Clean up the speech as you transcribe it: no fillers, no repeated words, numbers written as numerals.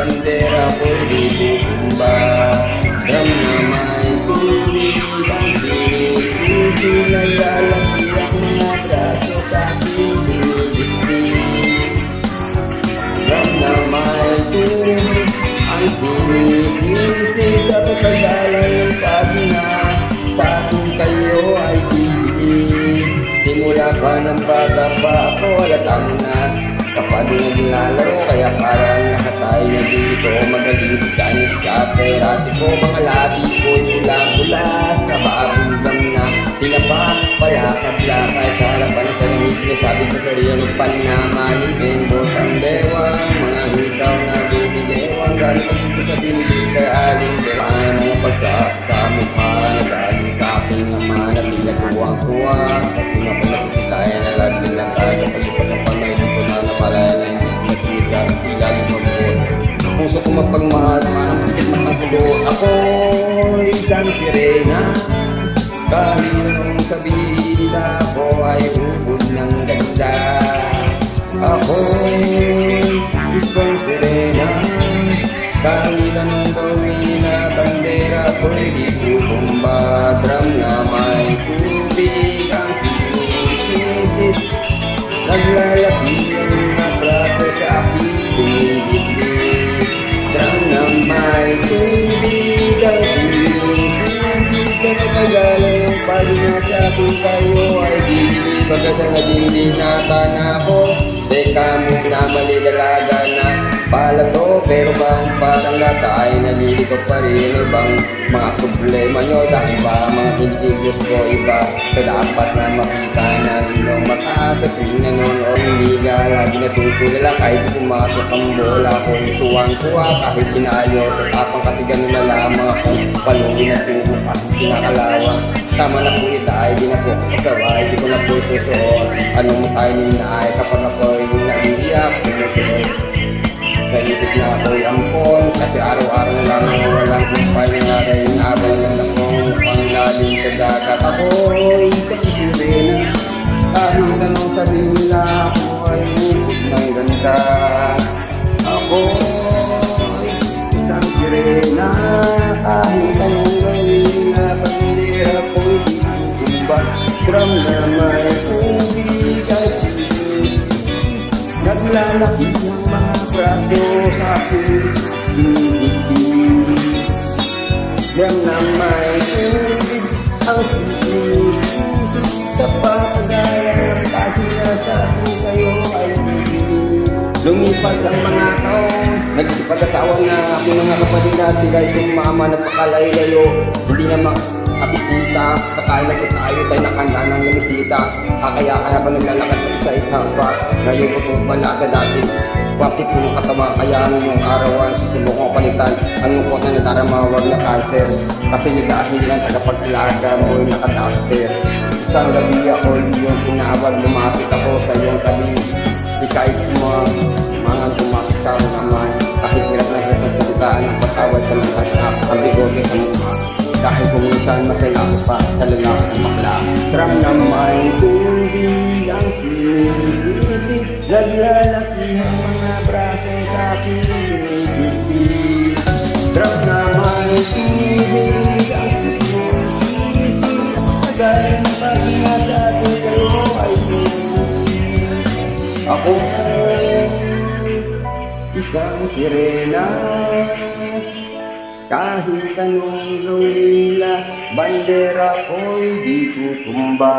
bandera ko'y di tutumba. Drum na may tubig ang sinisisi, naglalaki ang mga braso sa aking binibigti. Drum na may tubig ang sinisisi, sa pagkagalan ng pagina, sa akin kayo ay bibigti. Simula pa ng bata pa ako, alatang na kapag naglalaro, kaya parang nakatayo na dito. Magaling si Chinese Cafe, rati ko mga labi ko pula-pula sa pakiramdam na sila pa palakad-lakay sa harapan sa langit. Sabi sa sarili panamanin kung ang dewa, mga hitaw na bibigewang galing ang gusto sa binibig kay aling dewa. Ay mga pasa sa mukha, nagaling sa aking naman na pinagkuwang-kuwa. At pinapalapit si kaya na laging lang kaya kapalipas ang panay dito na namalaya na hindi natigang ilalim ang buwan. Puso ko mapagmahal, manang pagkit matangkulo. Ako'y isang sirena, kahit anong sabihin nila ako ay ubod ng ganda. Ako'y isang sirena, kahit anong gawin nila, bandera ko'y di tutumba. Drum na may tubig ang sinisit, naglalaki ang mga braso sa aking binibigti. Drum na may tubig ang sinisit, sa pagkagalan ng pagina sa aking kayo ay bibig. Pagkasa naging dinata na ako, teka muna mali dalaga na pala to, pero bang parang lata ay naliligaw pa rin. Ibang mga problema nyo, dahil ba mga kinikigos ko iba. So dapat na makita na linaw mata, sa tingnan nun o hindi ka lagi natutulala. Kahit pumasok ang bola ko, tuwang-tuwa kahit sinayos. At apang kasi ganun na lamang akong paluwi na tubo kahit kinakalawa. Tama na po ita ay di na po kasaway, di ko na po susuot. Anong tayo nila ay kapag ako'y naiiyak, pinutuloy. Sa isip na ako'y ampon, kasi araw-araw lang ang walang kumpay nga rin. Abang lang akong panglalim sa dagat. Ako'y isang sirena, kahit anong sabihin nila ako ay ubod ng ganda. Ako'y isang sirena, kahit anong gawin nila, bandera ko'y di tutumba. Drum na may tubig ay sinisisi, naglalaki ang mga braso sa aking binibigti. Drum na may tubig ang sinisisi, sa pagkagaya ng pagina sa aking kayo ay bibigti. Lumipas ang mga taon, nagsipag-asawa na aking mga kapatid na sila itong mama nagpakalayo-layo. Hindi na makabisita, kakain na po tayo tayo nakanda ng lumisita. Kaya pa naglalakad ng isa-isa pa. Ngayon ko itong pala sa dati, wakit po ng katama. Kaya ngayong arawan, susubok ko palitan. Anong po na nataramawag na cancer, kasi dahil lang tagapaglaga mo'y nakadaster. Isang gabi ako iyong pinawag, lumapit ako sa iyong tabi. Di kahit mga tumaksaw naman, kahit hirap na hirap ang salitaan ang patawad sa mga kasap, ang bigote sa mukha. Dahil kung minsan masaya ako pa sa lalaki ng bakla. Drum na may tubig ang sinisisi, naglalaki ang mga braso sa aking binibigti. Drum na may tubig ang sinisisi, nagaling pagina sa ating kayo ay bibigti. Ako isang sirena, kahit anong gawin nila, bandera ko'y di tutumba.